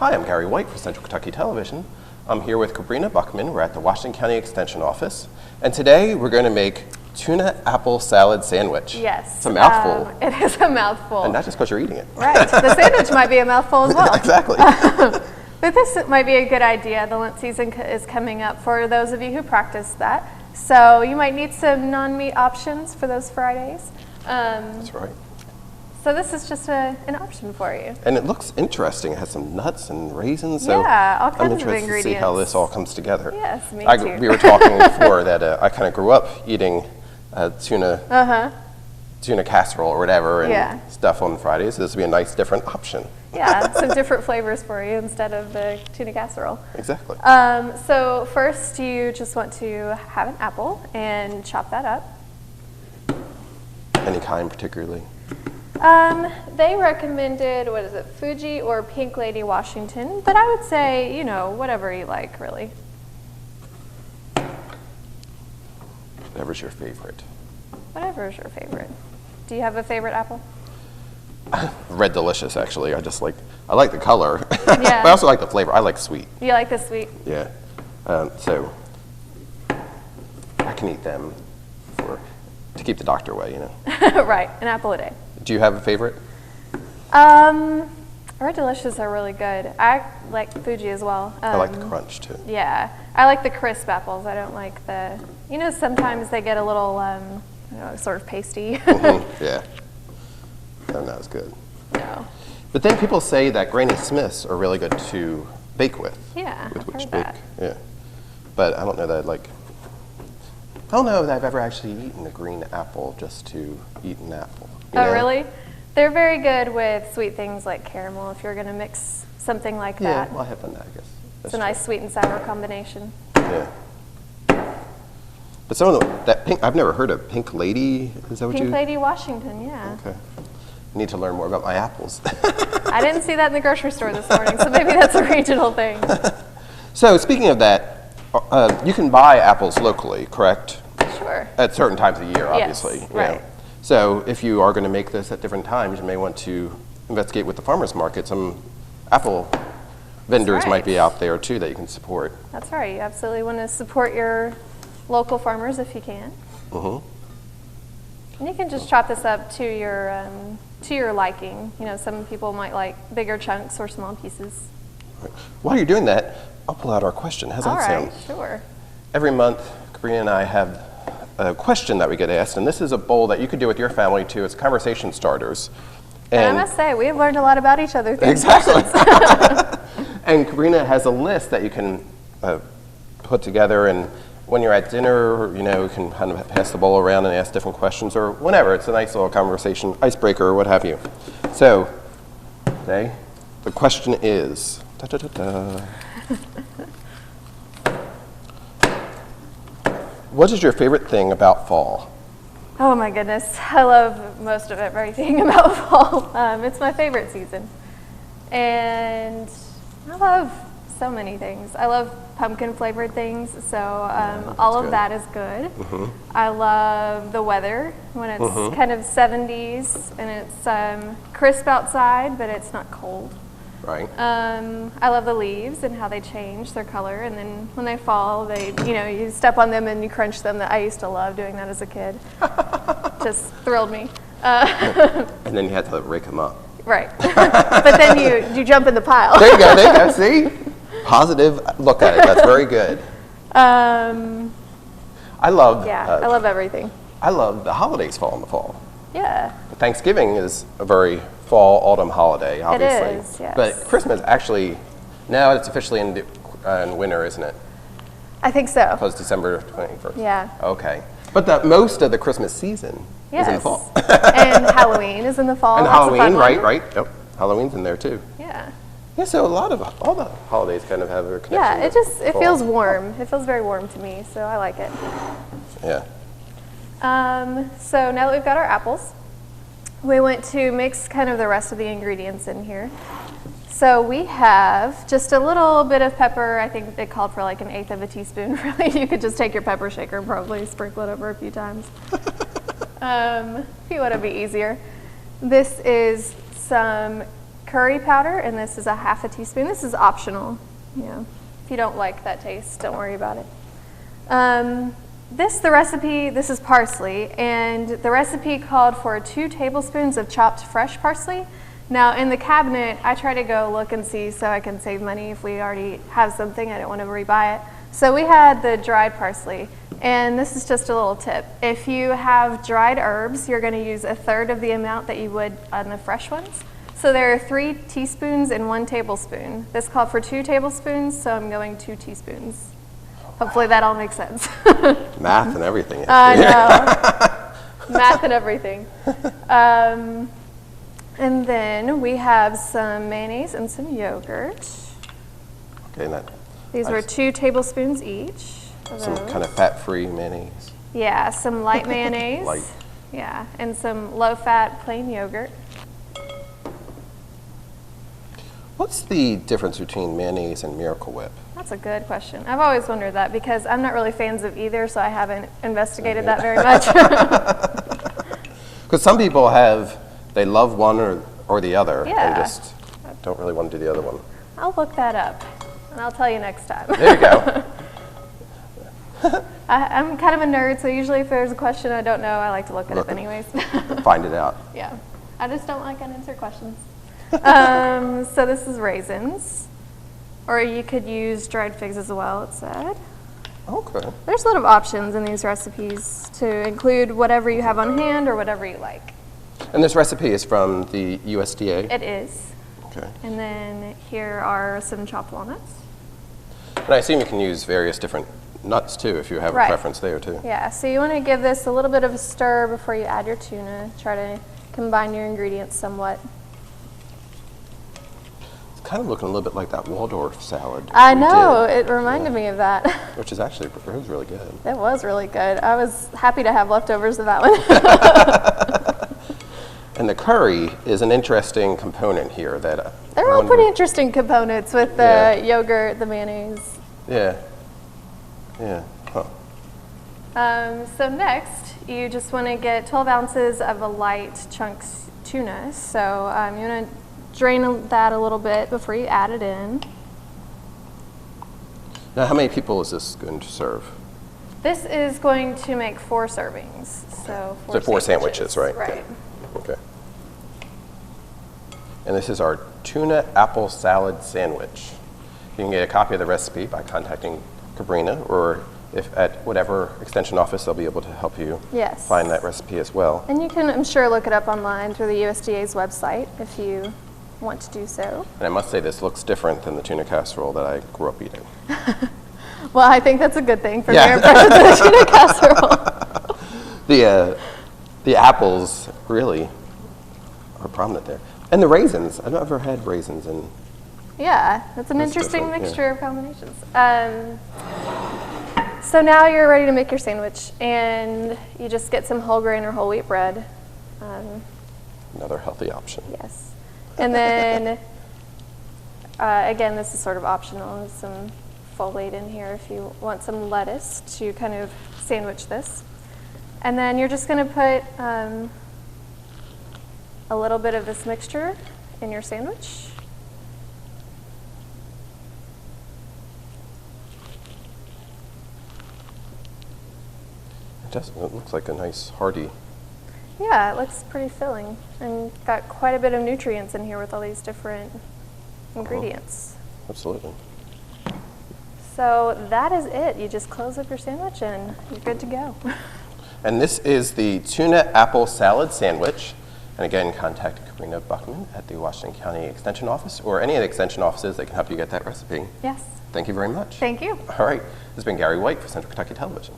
Hi, I'm Gary White for Central Kentucky Television. I'm here with Sabrina Buckman. We're at the Washington County Extension Office. And today we're going to make tuna apple salad sandwich. Yes. It's a mouthful. It is a mouthful. And not just because you're eating it. Right. The sandwich might be a mouthful as well. Exactly. But this might be a good idea. The Lent season is coming up for those of you who practice that. So you might need some non-meat options for those Fridays. That's right. So this is just an option for you. And it looks interesting. It has some nuts and raisins. So Yeah, all kinds I'm of interested ingredients. to see how this all comes together. Yes, me too. We were talking before that I kind of grew up eating tuna casserole or whatever and stuff on Fridays. So this would be a nice different option. Yeah, some different flavors for you instead of the tuna casserole. Exactly. So first you just want to have an apple and chop that up. Any kind particularly? They recommended, what is it, Fuji or Pink Lady Washington, but I would say, you know, whatever you like, really. Whatever's your favorite. Whatever is your favorite. Do you have a favorite apple? Red Delicious, actually. I like the color. Yeah. But I also like the flavor. I like sweet. You like the sweet? Yeah. So I can eat them to keep the doctor away, you know. Right, an apple a day. Do you have a favorite? Red Delicious are really good. I like Fuji as well. I like the crunch too. Yeah, I like the crisp apples. I don't like the, you know, sometimes they get a little, sort of pasty. Yeah. They're not as good. No. But then people say that Granny Smiths are really good to bake with. Yeah, With I've which heard bake. that. Yeah. But I don't know that I don't know that I've ever actually eaten a green apple just to eat an apple. You know? Really? They're very good with sweet things like caramel if you're going to mix something like that. Yeah, well, I have done that, I guess. It's a nice sweet and sour combination. Yeah. But some of that pink, I've never heard of Pink Lady. Is that what Pink Lady Washington, yeah. Okay. Need to learn more about my apples. I didn't see that in the grocery store this morning, so maybe that's a regional thing. So speaking of that, you can buy apples locally, correct? Sure. At certain times of the year, Yes, obviously. you right. know. So if you are going to make this at different times, you may want to investigate with the farmers market. Some apple vendors right. might be out there too that you can support. That's right. You absolutely want to support your local farmers if you can. And you can just chop this up to your liking. You know, some people might like bigger chunks or small pieces. Right. While you're doing that, I'll pull out our question. How's that sound? All right, sure. Every month, Sabrina and I have a question that we get asked, and this is a bowl that you could do with your family too. It's conversation starters. And I must say, we've learned a lot about each other through Exactly. And Sabrina has a list that you can put together, and when you're at dinner, you know, you can kind of pass the bowl around and ask different questions, or whenever. It's a nice little conversation, icebreaker, or what have you. So, today, the question is, what is your favorite thing about fall? Oh my goodness, I love most of everything about fall. It's my favorite season. And I love so many things. I love pumpkin flavored things, so all of that is good. I love the weather when it's kind of 70s and it's crisp outside, but it's not cold. Right. I love the leaves and how they change their color, and then when they fall, you step on them and you crunch them. I used to love doing that as a kid. Just thrilled me. And then you had to rake them up. Right. But then you jump in the pile. There you go, see? Positive look at it, that's very good. I love I love everything. I love the holidays fall in the fall. Yeah. Thanksgiving is a very fall, autumn holiday, obviously. It is, yes. But Christmas actually, now it's officially in winter, isn't it? I think so. Because December 21st. Yeah. Okay. But most of the Christmas season is in the fall. And Halloween is in the fall. And Lots of Halloween, fun right. Yep. Halloween's in there too. Yeah. Yeah, so all the holidays kind of have a connection. Yeah, it fall. feels warm. It feels very warm to me, so I like it. Yeah. So now that we've got our apples, we want to mix kind of the rest of the ingredients in here. So we have just a little bit of pepper. I think they called for like 1/8 of a teaspoon. Really, you could just take your pepper shaker and probably sprinkle it over a few times. If you want to be easier. This is some curry powder, and this is a half a teaspoon. This is optional. You know, if you don't like that taste, don't worry about it. This is parsley, and the recipe called for 2 tablespoons of chopped fresh parsley. Now in the cabinet, I try to go look and see so I can save money if we already have something. I don't want to rebuy it. So we had the dried parsley, and this is just a little tip. If you have dried herbs, you're going to use 1/3 of the amount that you would on the fresh ones. So there are 3 teaspoons and 1 tablespoon. This called for 2 tablespoons, so I'm going 2 teaspoons. Hopefully that all makes sense. Math and everything. I know. Math and everything. And then we have some mayonnaise and some yogurt. Okay, These were 2 tablespoons each. Some kind of fat-free mayonnaise. Yeah, some light mayonnaise. Light. Yeah, and some low-fat plain yogurt. What's the difference between mayonnaise and Miracle Whip? That's a good question. I've always wondered that because I'm not really fans of either, so I haven't investigated that very much. Because some people they love one or the other. Yeah. They just don't really want to do the other one. I'll look that up, and I'll tell you next time. There you go. I'm kind of a nerd, so usually if there's a question I don't know, I like to look it up anyways. Find it out. Yeah, I just don't like unanswered questions. So this is raisins, or you could use dried figs as well, it said. Okay. There's a lot of options in these recipes to include whatever you have on hand or whatever you like. And this recipe is from the USDA? It is. Okay. And then here are some chopped walnuts. And I assume you can use various different nuts too if you have a preference there too. Yeah, so you want to give this a little bit of a stir before you add your tuna. Try to combine your ingredients somewhat. It's kind of looking a little bit like that Waldorf salad. I know, it reminded me of that. Which is actually, it was really good. It was really good. I was happy to have leftovers of that one. And the curry is an interesting component here that they're all pretty interesting components with the yogurt, the mayonnaise. Yeah. Yeah. Huh. So next, you just want to get 12 ounces of a light chunks tuna. So you want to drain that a little bit before you add it in. Now, how many people is this going to serve? This is going to make 4 servings. So 4 sandwiches, right? Right. Okay. And this is our tuna apple salad sandwich. You can get a copy of the recipe by contacting Cabrina, or if at whatever extension office they'll be able to help you find that recipe as well. And you can, I'm sure, look it up online through the USDA's website if you want to do so. And I must say this looks different than the tuna casserole that I grew up eating. Well, I think that's a good thing for your impressions of the tuna casserole. The apples really are prominent there. And the raisins. I've never had raisins in. Yeah, that's an interesting mixture of combinations. So now you're ready to make your sandwich, and you just get some whole grain or whole wheat bread. Another healthy option. Yes. And then, again, this is sort of optional. There's some folate in here if you want some lettuce to kind of sandwich this. And then you're just going to put a little bit of this mixture in your sandwich. It looks like a nice hearty. Yeah, it looks pretty filling and got quite a bit of nutrients in here with all these different ingredients. Absolutely. So that is it. You just close up your sandwich and you're good to go. And this is the tuna apple salad sandwich. And again, contact Karina Buckman at the Washington County Extension Office or any of the Extension offices that can help you get that recipe. Yes. Thank you very much. Thank you. All right. This has been Gary White for Central Kentucky Television.